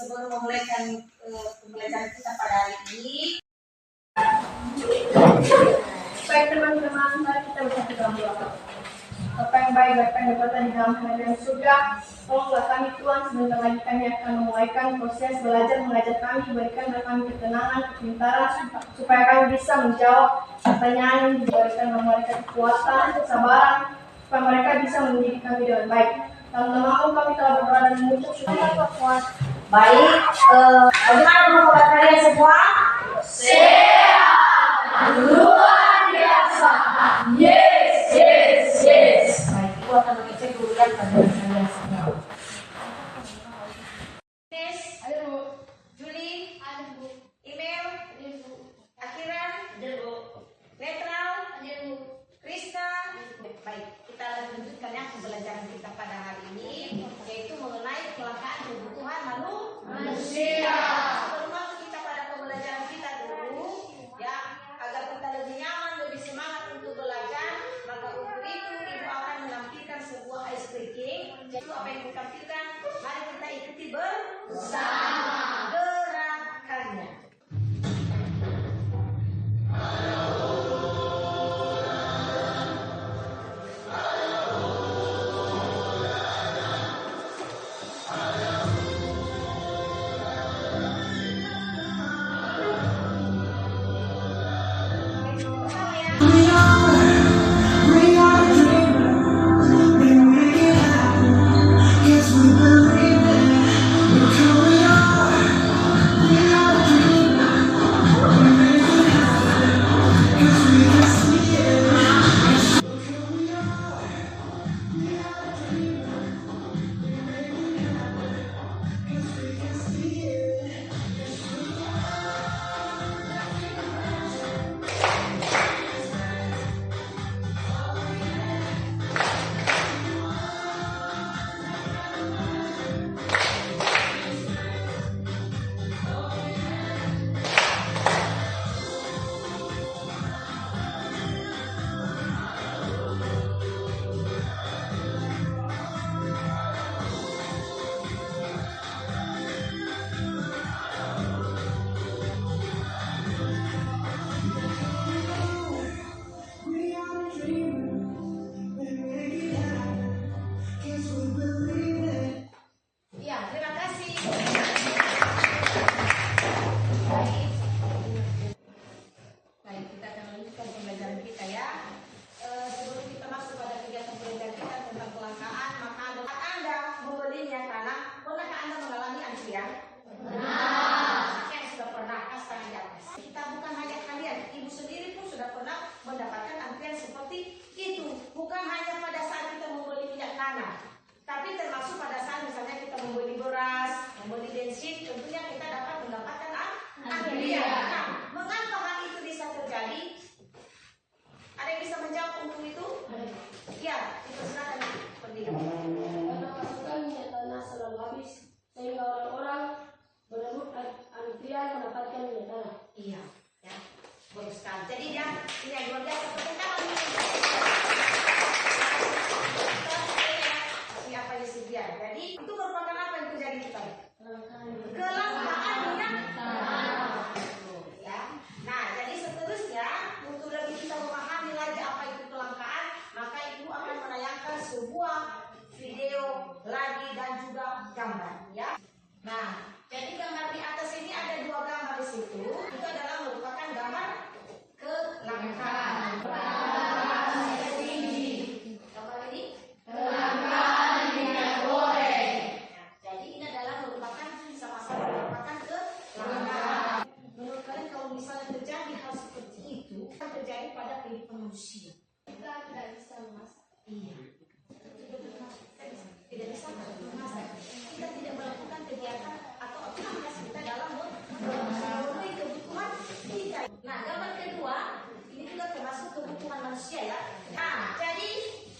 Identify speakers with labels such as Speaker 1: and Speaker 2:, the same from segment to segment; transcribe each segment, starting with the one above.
Speaker 1: sebelum memulai pembelajaran kita pada hari ini.
Speaker 2: Baik teman-teman, mari kita bersatu dalam doa. Bapa yang baik, Bapa yang berkata di dalam kerajaan surga, tolonglah kami Tuhan, sebentar lagi kami akan memulaikan proses belajar mengajar kami, berikanlah kami ketenangan, kepintaran, supaya kami bisa menjawab pertanyaan, berikanlah mereka kekuatan, kesabaran, supaya mereka bisa mendidik kami dengan baik. Dalam nama-Mu kami telah berdoa dan mengucap syukur Tuhan.
Speaker 1: Baik, bagaimana kabar kalian semua?
Speaker 2: Sehat, luar biasa. Yes.
Speaker 1: Baik, itu akan mengecek duluan pada kalian semua. Ines,
Speaker 2: Ada Bu.
Speaker 1: Juli,
Speaker 2: Ada Bu.
Speaker 1: Email,
Speaker 2: Ada Bu.
Speaker 1: Akhiran,
Speaker 2: Ada Bu.
Speaker 1: Netral,
Speaker 2: Ada Bu.
Speaker 1: Krista. Baik, kita lanjutkan ya pembelajaran kita pada hari ini, yaitu mengenai kelangkaan kebutuhan manusia. Sebelum masuk kita pada pembelajaran kita dulu, ya, agar kita lebih nyaman, lebih semangat untuk belajar, maka untuk itu Ibu akan menampilkan sebuah ice breaking. Jadi apa yang Ibu tampilkan, mari kita ikuti bersama gerakannya. Ya, terima kasih. Baik, kita akan lanjutkan pembelajaran kita ya. Sebelum kita masuk pada kegiatan pembelajaran kita tentang kelangkaan, maka Anda membelinya karena pernahkah Anda mengalami antrian? Benar. Yang sudah pernah, kas tangan di atas. Kita bukan hanya kalian, Ibu sendiri pun sudah pernah mendapatkan antrian seperti itu. Bukan hanya pada saat kita membeli minyak tanah, tapi termasuk pada saat misalnya kita membeli beras, membeli bensin, tentunya kita dapat mendapatkan antrian. Nah, mengapa hal itu bisa terjadi? Ada yang bisa menjawab untuk itu? Ya, dipersilakan pergi.
Speaker 2: Karena pasukan minyak tanah selalu habis, sehingga orang-orang berebut antrian mendapatkan minyak tanah.
Speaker 1: Iya, ya, bagus sekali. Jadi ya, ini yang luar biasa. Siapa yang sedia? Jadi itu merupakan apa yang terjadi kita? Kelangkaan minyak tanah. Ya. Nah, jadi seterusnya untuk lebih kita memahami lagi apa itu kelangkaan, maka Ibu akan menayangkan sebuah video lagi dan juga gambar, ya. Nah, jadi gambar di atas ini ada dua gambar di situ. Itu adalah merupakan gambar kelangkaan. Gambar ini kelangkaan minyak goreng. Nah, jadi ini adalah merupakan sama-sama merupakan kelangkaan. Menurut kalian kalau misalnya terjadi hal seperti itu, akan terjadi pada kehidupan manusia.
Speaker 2: Kita tidak bisa memasak.
Speaker 1: Iya. Tidak bisa memasak. Kita tidak melakukan kegiatan atau aktivitas kita dalam memenuhi kebutuhan kita. Nah, gambar kedua ini juga termasuk kebutuhan manusia ya. Nah, jadi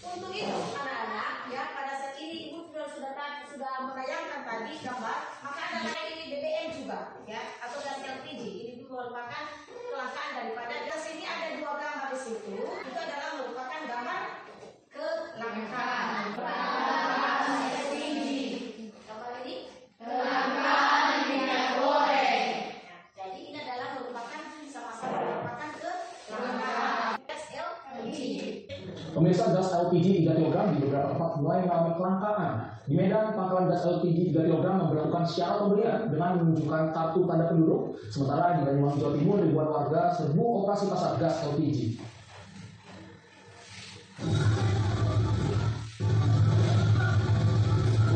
Speaker 1: untuk itu anak-anak ya, pada saat ini Ibu sudah menayangkan tadi gambar, maka ada ini BBM juga ya, atau gas LPG. Ini merupakan kelangkaan daripada gas. Ini ada dua gambar di situ. Itu adalah merupakan gambar kelangkaan. Gambar ini kelangkaan
Speaker 3: Pemirsa, gas LPG 3 kg di beberapa tempat mulai mengalami kelangkaan. Di Medan, pangkalan gas LPG 3 kg memberlakukan syarat pembelian dengan menunjukkan kartu tanda penduduk. Sementara di Banyuwangi, Jawa Timur, ribuan warga serbu operasi pasar gas LPG.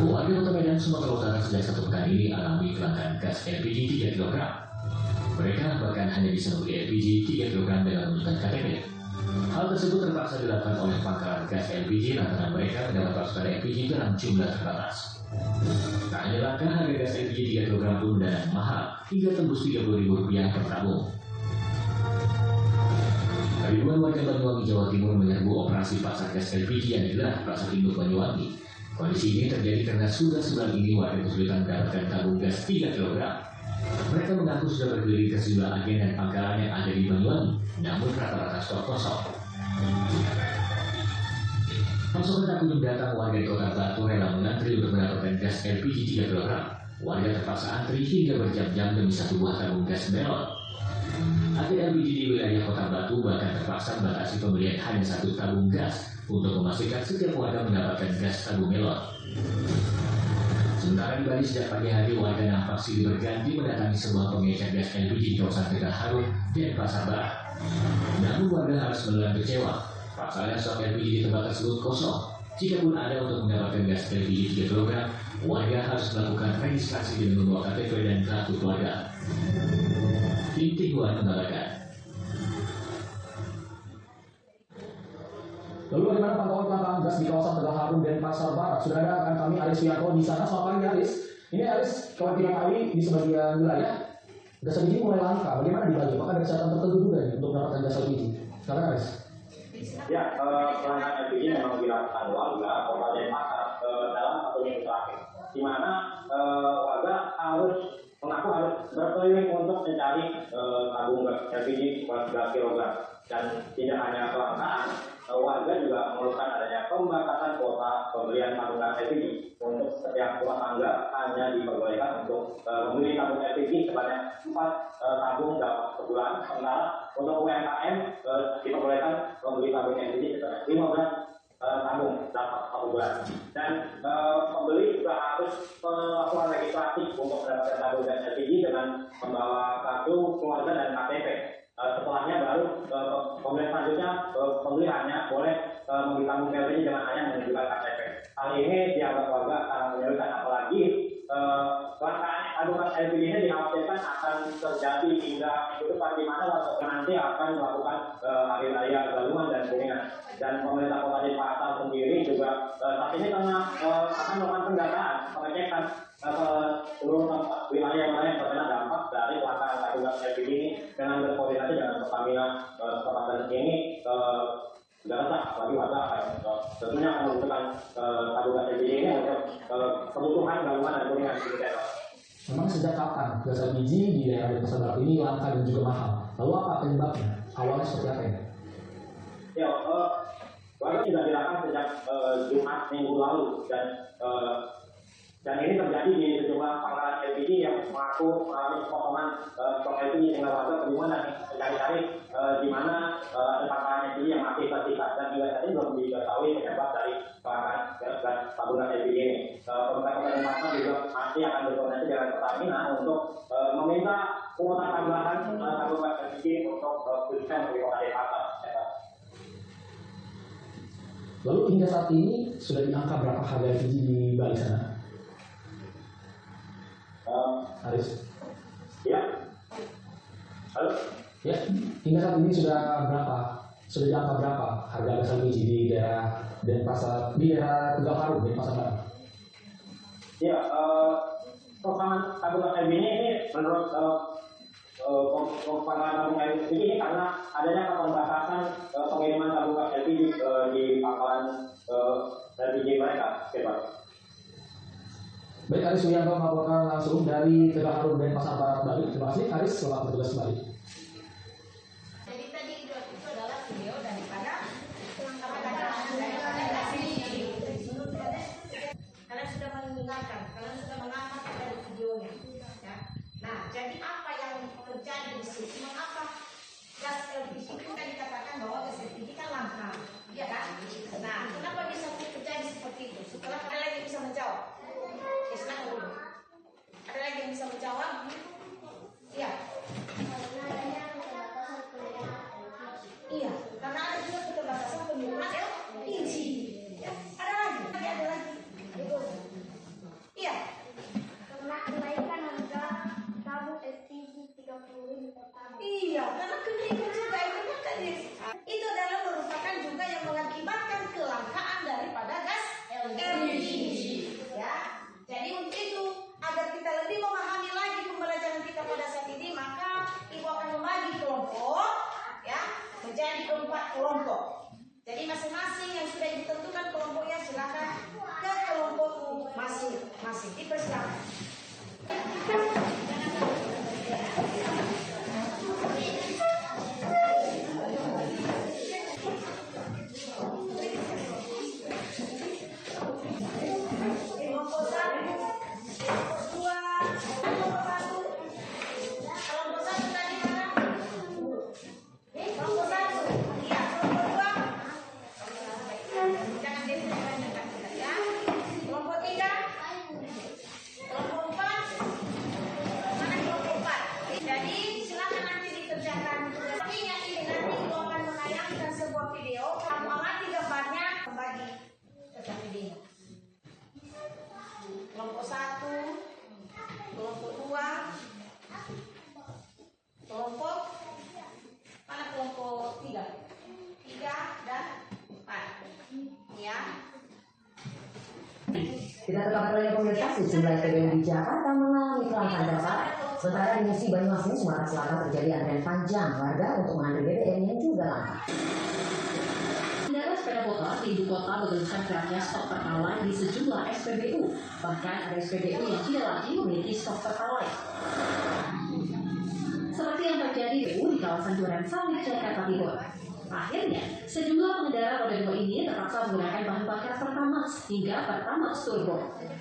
Speaker 4: Warga Kota Medan, Sumatera Utara sejak 1 pekan ini alami kelangkaan gas LPG 3 kg. Mereka bahkan hanya bisa membeli LPG 3 kg dengan menunjukkan KTP. Hal tersebut terpaksa dilakukan oleh pangkalan gas LPG lantaran mereka mendapat pasokan LPG dalam jumlah terbatas. Tak hanya langka, harga gas LPG 3 kg pun mendadak mahal hingga tembus Rp30.000 per tabung. Ribuan warga Banyuwangi, Jawa Timur menyerbu operasi pasar gas LPG yang digelar Pasar Induk Banyuwangi. Kondisi ini terjadi karena sudah sebulan ini warga kesulitan mendapatkan tabung gas 3 kg. Mereka mengaku sudah berkeliling ke sejumlah agen dan pangkalan yang ada di Banyuwangi, namun rata-rata stok kosong. Pasokan tak kunjung datang, warga di Kota Batu rela mengantri untuk mendapatkan gas LPG 3 kg. Warga terpaksa antri hingga berjam-jam demi satu buah tabung gas melon. Agen LPG di wilayah Kota Batu bahkan terpaksa membatasi pembelian hanya satu tabung gas untuk memastikan setiap warga mendapatkan gas tabung melon. Sementara di Bali, sejak pagi hari warga nampak silih berganti mendatangi sebuah pengecer gas LPG di kawasan Tegal Harum dan Pasar Barat. Namun warga harus menelan kecewa. Pasalnya stok LPG di tempat tersebut kosong. Jikapun ada untuk mendapatkan gas LPG 3 kg, warga harus melakukan registrasi dengan membawa KTP dan kartu keluarga. Tim Tihuan mengabarkan.
Speaker 3: Lalu bagaimana pantauan kelangkaan gas di kawasan Tegal Harum dan Pasar Barat? Sudah ada rekan kami Aris Wianto di sana. Selamat pagi Aris. Ini Aris, kekhawatiran kami di sebagian wilayah gas LPG mulai langka. Bagaimana di Bali? Apakah ada catatan tertentu juga untuk mendapatkan gas LPG? Silakan Aris.
Speaker 5: Ya, kelangkaan LPG memang dirasakan warga Kota Denpasar dalam 1 minggu terakhir, di mana warga mengaku harus berkeliling untuk mencari tabung gas LPG 3 kg. Dan tidak hanya kelangkaan, warga juga mengeluhkan adanya pembatasan kuota pembelian tabung gas LPG. Untuk setiap rumah tangga hanya diperbolehkan untuk membeli tabung LPG sebanyak 4 tabung dalam sebulan. Sementara untuk UMKM diperbolehkan membeli tabung LPG sebanyak 15 tabung dalam 1 bulan. Dan pembeli juga harus melakukan registrasi untuk mendapatkan tabung gas LPG dengan membawa kartu keluarga dan KTP. Setelahnya baru pembeli selanjutnya pembeli hanya boleh membeli tabung LPG dengan hanya menunjukkan KTP. Hal ini dianggap warga sangat menyulitkan, apalagi kelangkaan tabung gas LPG ini dikhawatirkan akan terjadi hingga minggu depan, di mana warga nanti akan melakukan hari raya Galungan dan Kuningan. Dan pemerintah Kota Denpasar sendiri juga saat ini tengah akan melakukan pendataan, pengecekan seluruh wilayah yang terkena dampak dari kelangkaan tabung gas LPG ini dengan berkoordinasi dengan Pertamina Kota ini. Tidak resah, apalagi warga akan tentunya akan membutuhkan tabung gas LPG ini untuk kebutuhan Galungan dan Kuningan.
Speaker 3: Memang sejak kapan gas LPG di daerah Denpasar Barat ini langka dan juga mahal? Lalu apa penyebabnya? Awalnya seperti apa ini?
Speaker 5: Ya, warga sudah dilakukan sejak Jumat minggu lalu, dan ini terjadi di sejumlah pangkalan LPG yang mengaku mengalami potongan stok LPG, sehingga warga kebingungan dan mencari-cari di mana ada pangkalan LPG yang masih tersisa. Dan juga tadi belum diketahui penyebab dari kelangkaan gas tabung gas LPG ini. Pemerintah Kota Denpasar juga masih akan berkoordinasi dengan Pertamina untuk meminta kuota tambahan tabung gas LPG untuk khususnya di Kota Denpasar.
Speaker 3: Lalu hingga saat ini sudah di angka berapa harga LPG di Bali sana? Aris?
Speaker 5: Ya. Halo?
Speaker 3: Ya, hingga saat ini sudah berapa? Sudah di angka berapa harga gas LPG di daerah Denpasar, di daerah Tegal Harum, Denpasar Barat?
Speaker 5: Ya, perkembangan tabung gas LPG ini menurut pangkalan tabung LPG ini karena adanya keterbatasan pengiriman tabung gas LPG di pangkalan LPG mereka.
Speaker 3: Baik, Aris Wianto melaporkan langsung dari Tegal Harum dan Pasar Barat Bali. Terima kasih Aris, selamat bertugas kembali.
Speaker 1: Jadi tadi itu adalah video daripada kalian sudah mendengarkan, kalian sudah mengamati dari videonya. Ya. Nah, jadi apa yang terjadi di sini? Mengapa gas LPG itu kan dikatakan bahwa gas LPG kan langka, ya kan? Iya, karena kenaikan juga itu kan itu adalah merupakan juga yang mengakibatkan kelangkaan daripada gas LPG. Ya, jadi untuk itu agar kita lebih memahami lagi pembelajaran kita pada saat ini, maka ibu akan membagi kelompok, ya, menjadi 4 kelompok. Jadi masing-masing yang sudah ditentukan kelompoknya silakan ke kelompokmu masing-masing. Dipersilakan. Kelompok 1, kelompok 2, kelompok mana kelompok 3 dan 4, ya.
Speaker 6: Kita ketahui oleh pemirsa, sejumlah SPBU di Jakarta mengalami kelangkaan dasar. Sementara di Musi Banyuasin, Sumatera Selatan terjadi antrian panjang warga untuk mengambil BBM yang juga langka.
Speaker 7: Pengendara sepeda motor di ibu kota mengeluhkan kerapnya stok pertalite di sejumlah SPBU. Bahkan ada SPBU yang tidak lagi memiliki stok pertalite. Seperti yang terjadi di kawasan Duren Sawit, Jakarta Timur. Akhirnya, sejumlah pengendara roda 2 ini terpaksa menggunakan bahan bakar Pertamax hingga Pertamax Turbo,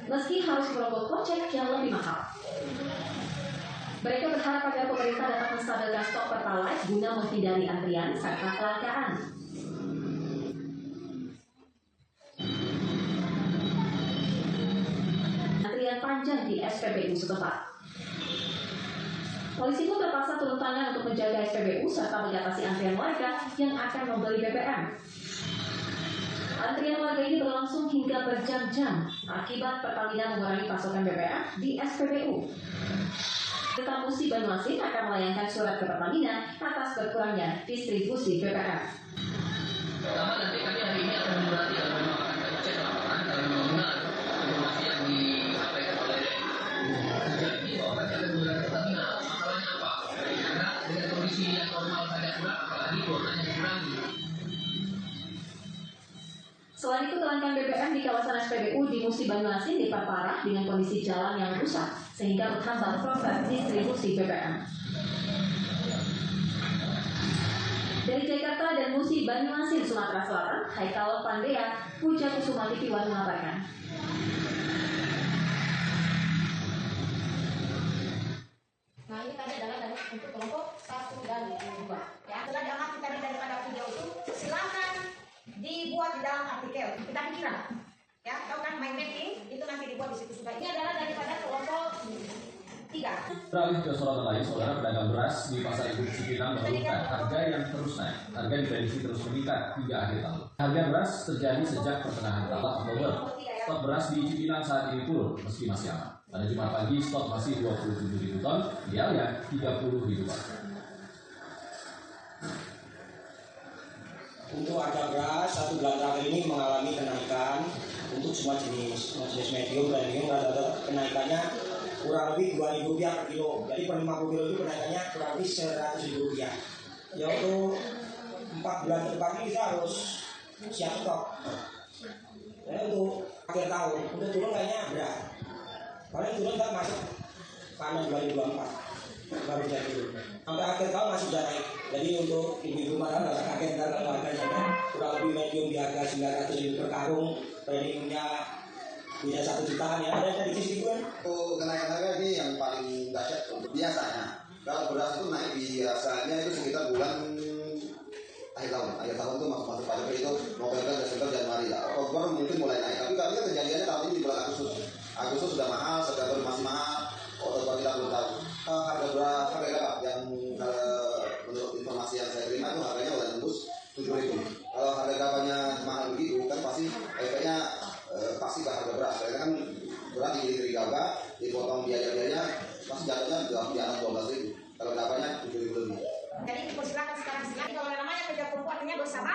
Speaker 7: meski harus merogoh kocek yang lebih mahal. Mereka berharap agar pemerintah dapat menstabilkan stok Pertalite guna menghindari antrian serta kelangkaan. Antrian panjang di SPBU setempat. Polisi pun terpaksa turun tangan untuk menjaga SPBU serta mengatasi antrian warga yang akan membeli BBM. Antrian warga ini berlangsung hingga berjam-jam akibat Pertamina mengurangi pasokan BBM di SPBU. Kota Musi Banyuasin akan melayangkan surat ke Pertamina atas berkurangnya distribusi BBM.
Speaker 8: Pertama, nanti kami hari ini akan memulai akan cek laporan dalam penggunaan informasi yang disampaikan oleh Jadi bahwa kami akan menggunakan Pertamina. Masalahnya apa? Karena dengan kondisi yang normal saja kurang, apalagi kuotanya dikurangi.
Speaker 7: Selain itu, kelangkaan BBM di kawasan SPBU di Musi Banyuasin diperparah dengan kondisi jalan yang rusak sehingga menghambat proses distribusi BBM. Dari Jakarta dan Musi Banyuasin, Sumatera Selatan, Haikal Pandea, Puja Kusuma TV One mengatakan.
Speaker 1: Nah, ini tadi adalah dari untuk kelompok 1 dan 2. Ya, setelah diamati tadi daripada video itu, silakan dibuat di dalam artikel. Kita pikiran. Ya, tahu kan mind mapping itu nanti dibuat di situ sudah. Ini adalah daripada kelompok 3.
Speaker 3: Beralih ke sorotan lain, saudara pedagang beras di Pasar Induk Cipinang mengeluhkan harga yang terus naik. Harga diprediksi terus meningkat hingga akhir tahun. Harga beras terjadi sejak pertengahan tahun Oktober. Stok beras di Cipinang saat ini turun meski masih aman. Pada Jumat pagi stok masih 27.000 ton, idealnya 30.000 ton.
Speaker 9: Untuk harga beras 1 bulan terakhir ini mengalami kenaikan untuk semua jenis medium, premium, rata-rata kenaikannya kurang lebih Rp2.000 per kilo. Jadi per 50 kilo itu kenaikannya kurang lebih Rp100.000. Ya untuk 4 bulan ke depan ini kita harus siap stok. Ya untuk akhir tahun, untuk turun kayaknya berat. Paling turun kan masuk panen 2024 baru jadi. Sampai akhir tahun masih sudah naik. Jadi untuk ibu-ibu makan nggak usah kaget ntar kalau harganya kurang lebih medium di harga 900.000 per karung, premiumnya bisa 1 jutaan ya. Ada yang dari sisi kan?
Speaker 10: Untuk kenaikan harga ini yang paling dahsyat untuk biasanya. Kalau beras itu naik biasanya itu sekitar bulan akhir tahun itu masuk pada itu November, Desember, Januari lah. Oktober mungkin mulai naik. Tapi kali ini kejadiannya tahun ini di bulan Agustus sudah mahal, September masih mahal, Oktober kita belum tahu. Harga beras harga yang menurut informasi yang saya terima itu harganya udah tembus 7.000. Kalau harga gabahnya mahal begitu kan pasti efeknya pasti ke harga beras. Karena kan beras digiling dari gabah, dipotong biaya-biayanya pasti jatuhnya di atas 12.000. Kalau gabahnya 7.000
Speaker 1: semuanya bersama.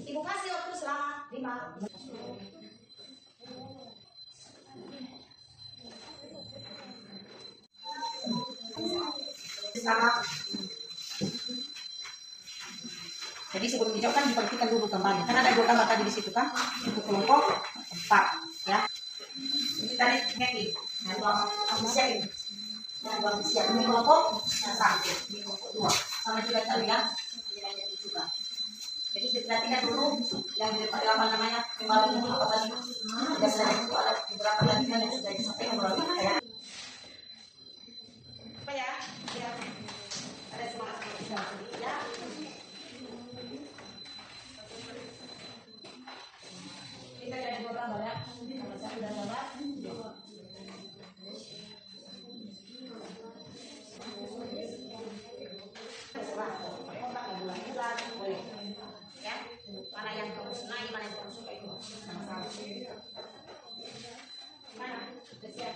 Speaker 1: Ibu kasih waktu selama 5 menit. Sama. Jadi sebelum dijawab kan diperhatikan dulu gambarnya. Kan ada 2 gambar tadi di situ kan, untuk kelompok 4 ya. Ini tadi mapping. Nah, 2 siapin. Yang 2 siap ini kelompok 1, ini kelompok 2. Sama juga tadi ya. Ini juga. Jadi diperhatikan dulu yang di apa namanya kembali dulu apa tadi. Biasanya itu ada beberapa latihan yang sudah disampaikan melalui kayak apa ya? Ya. Ada semangat ya. Kita ada 2 gambar ya. Nomor 1 dan nomor 2. Boleh. Ya. Mana yang kamu senangi, mana yang kamu suka itu sama-sama. Mana? Sudah siap.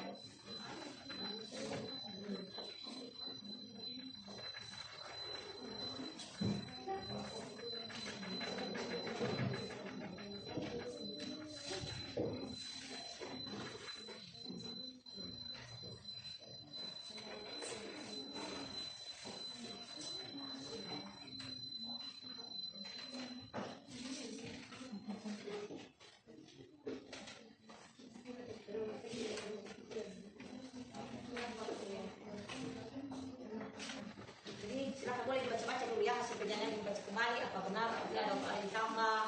Speaker 1: Boleh dibaca-baca dulu ya, hasil perjalanan dibaca kembali apa benar, apabila ada yang ditambah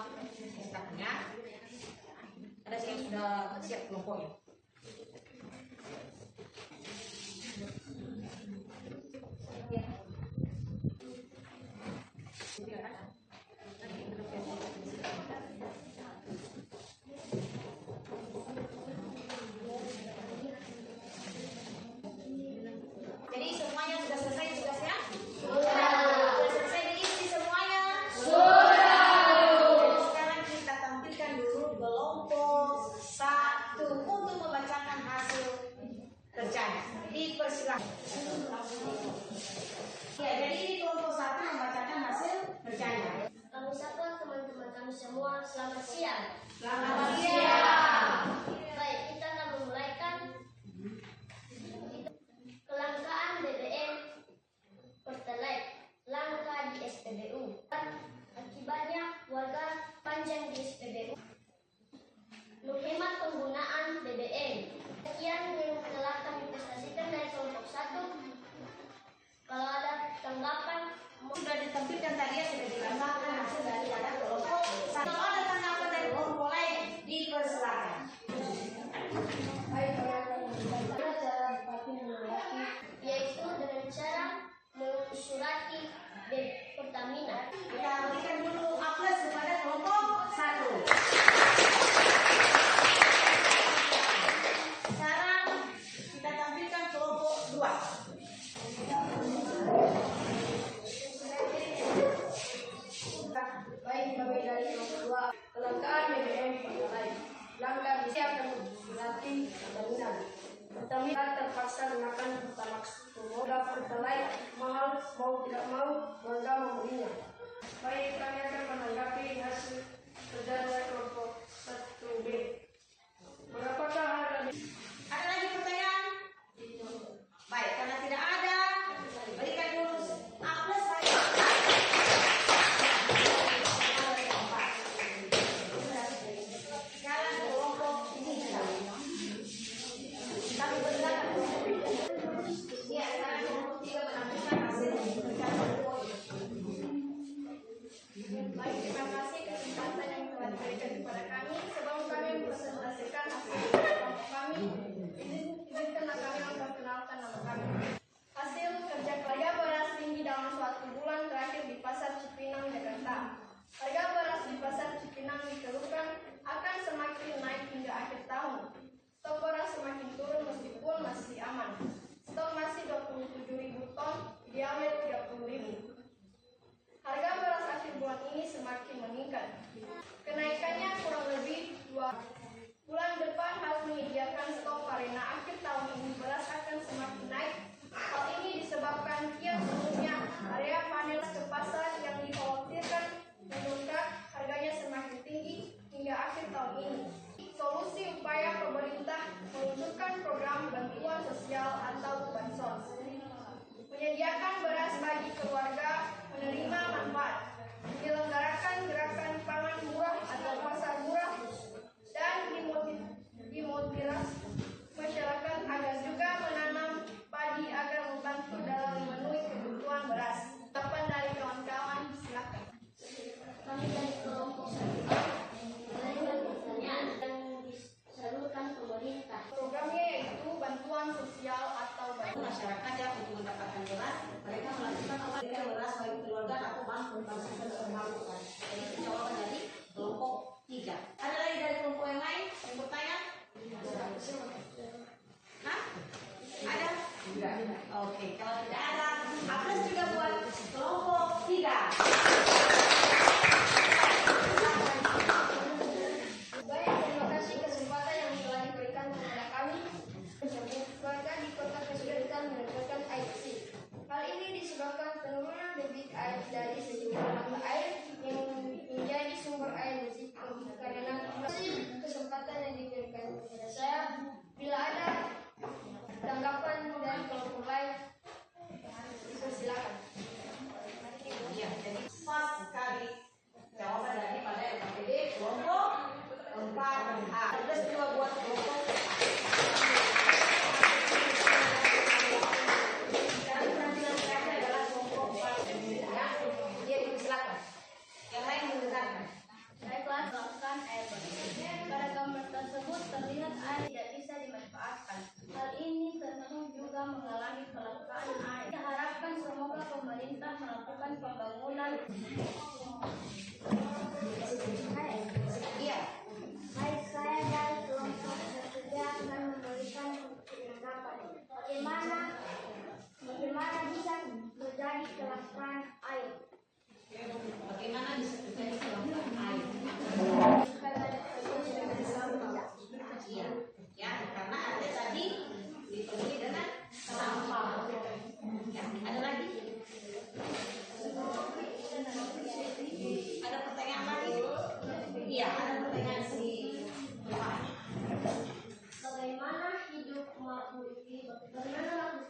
Speaker 1: ya. Ada sih yang sudah siap kelompoknya. Jadi semuanya sudah selesai tugasnya? Selesai diisi semuanya? Jadi sekarang kita tampilkan dulu kelompok 1 untuk membacakan hasil kerjanya. Dipersilakan. Ya, jadi ini kelompok 1 membacakan hasil kerjanya.
Speaker 2: Kami sapa teman-teman kami semua, selamat siang.
Speaker 1: Selamat siang.
Speaker 2: Baik, kita akan memulaikan kelangkaan BBM Pertalite langka di SPBU. Akibatnya warga panjang di SPBU menghemat penggunaan BBM. Sekian yang telah kami prestasikan dari kelompok 1. Kalau ada tanggapan,
Speaker 1: Sudah ditampilkan tadi ya, sudah dirasakan hasil dari kelompok 1. Kalau ada tanggapan dari kelompok lain, dipersilakan.
Speaker 2: cara bupati menanggapi, yaitu dengan cara mensurati Pertamina.
Speaker 1: Kita berikan dulu aplaus kepada kelompok 1. Sekarang kita tampilkan kelompok 2.
Speaker 2: Baik, kami dari kelompok 2, kelangkaan BBM Pertalite. Langkah siap dan berarti Pertamina. Pertamina terpaksa menaikkan Pertamax. Semoga Pertalite mahal, mau tidak mau warga membelinya. Baik, kami akan menanggapi hasil kerja dari kelompok 1B. Berapakah harga?
Speaker 1: Ada lagi pertanyaan? Baik, karena tidak ada, berikan dulu aplaus bagi sekarang kelompok 3. Kami persilakan kelompok 3. Ya, sekarang kelompok 3 menampilkan hasil kerja kelompok.
Speaker 2: Baik, terima kasih kesempatan yang telah diberikan kepada
Speaker 1: untuk mendapatkan beras, mereka melakukan memberikan beras bagi keluarga atau bank untuk melakukan. Jadi itu jawaban dari kelompok 3. Ada lagi dari kelompok yang lain yang bertanya? Hah? Ada? Oke, kalau tidak ada, aplaus juga buat kelompok 3.
Speaker 2: Baik, terima kasih kesempatan yang telah diberikan kepada kami. Warga di kota kesulitan mendapatkan air bersih. Hal ini disebabkan penurunan debit air dari sejumlah mata air yang menjadi sumber air bersih. Karena kesempatan yang diberikan kepada saya, bila ada tanggapan dari kelompok lain, silakan.
Speaker 1: Iya, jadi pas sekali jawaban dari pada LKPD kelompok 4A. Terus juga buat kelompok sekarang penampilan terakhir adalah kelompok 4. Ya, dia silakan. Yang lain mendengarkan.
Speaker 2: Baiklah, melakukan air bersih. Pada gambar tersebut terlihat air tidak bisa dimanfaatkan. Hal ini termasuk juga mengalami kelangkaan air. Kita harapkan semoga pemerintah melakukan pembangunan.
Speaker 1: Iya.
Speaker 2: Baik, saya dan kelompok ketiga akan memberikan tanggapan. Bagaimana bisa terjadi kelangkaan air?
Speaker 1: Bagaimana bisa terjadi kelangkaan air? Iya, ya, karena ada tadi dipenuhi dengan sampah. Ya, ada lagi? Ada pertanyaan lagi? Iya, ada pertanyaan si Pak.
Speaker 2: Bagaimana makhluk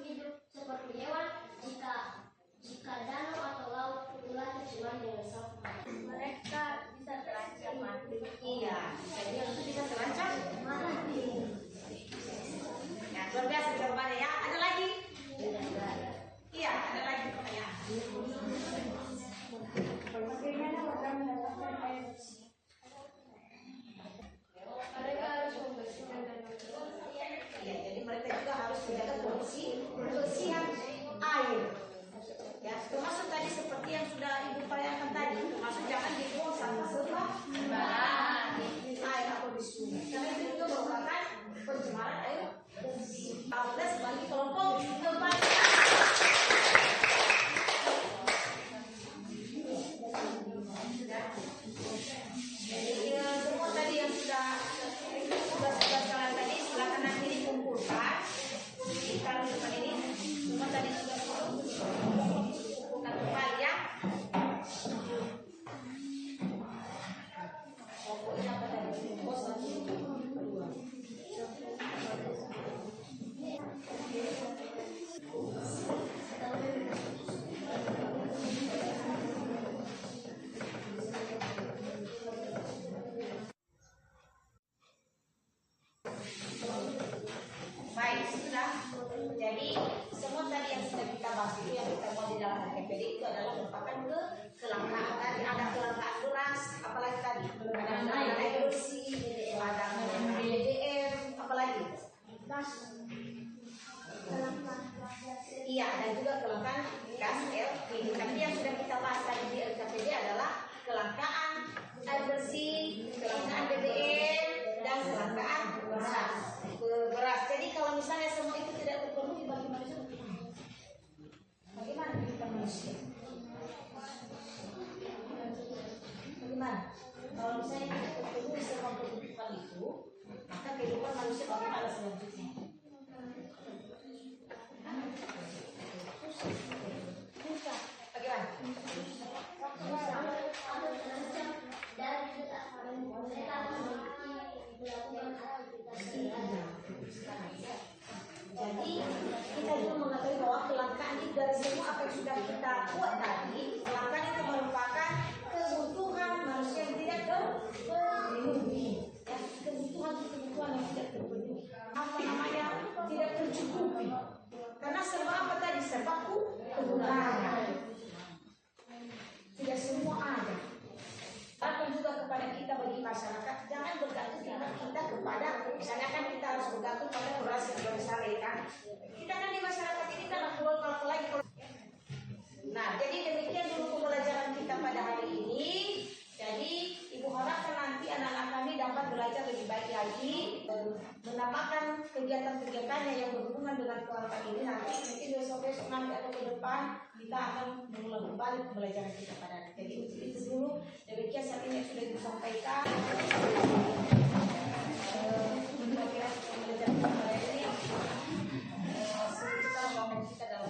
Speaker 2: hidup seperti hewan jika danau atau laut telah tercemar dengan sampah? Mereka bisa terancam mati.
Speaker 1: Iya, jadi itu bisa terancam mati. Ya, luar biasa jawabannya ya. Ada lagi? Iya, ada lagi pertanyaan.
Speaker 2: Bagaimana mereka mendapatkan air bersih? Mereka harus membersihkan danau.
Speaker 1: Iya, jadi mereka juga harus menjaga kebersihan air. Ya, termasuk tadi seperti yang sudah Ibu tanyakan tadi, termasuk jangan dibuang sampah sembarangan air atau di sungai. Karena itu juga merupakan pencemaran air bersih. Aplaus bagi kelompok 4. Jadi semua tadi yang sudah sekalian tadi silakan nanti dikumpulkan di kartu depan ini. Semua tadi sudah dikumpulkan kembali ya. Pokoknya apa tadi? Pos 1, 2. Baik, sudah. Jadi semua tadi yang sudah kita bahas itu yang kita mau di dalam LKPD itu adalah merupakan kelangkaan. Tadi ada kelangkaan beras, apalagi tadi ada air bersih, ada BBM, apalagi gas. Iya, dan juga kelangkaan gas LPG. Tapi yang sudah kita bahas tadi di LKPD adalah kelangkaan air bersih, kelangkaan BBM, dan kelangkaan beras. Jadi kalau misalnya semua itu tidak terpenuhi bagi manusia, bagaimana kehidupan manusia? Bagaimana? Kalau misalnya tidak terpenuhi semua kehidupan itu, maka kehidupan manusia bagaimana selanjutnya? Bagaimana? Jadi kita juga mengetahui bahwa kelangkaan itu dari semua apa yang sudah kita buat tadi, kelangkaan itu merupakan kebutuhan manusia yang tidak terpenuhi. Ya, kebutuhan yang tidak terpenuhi. Apa namanya? Tidak tercukupi. Karena serba apa tadi? Serba kekurangan. Tidak semua ada. Akan juga kepada kita bagi masyarakat, jangan bergantung kita kepada, misalnya kan kita harus bergantung pada beras yang besar ya kan. Kita kan di masyarakat ini kan keluar berhubungan dengan kelangkaan ini nanti mungkin besok nanti atau ke depan kita akan mengulang kembali pembelajaran kita pada anak. Jadi itu dulu demikian saat ini yang sudah disampaikan. Kira-kira pembelajaran kita pada ini kita dalam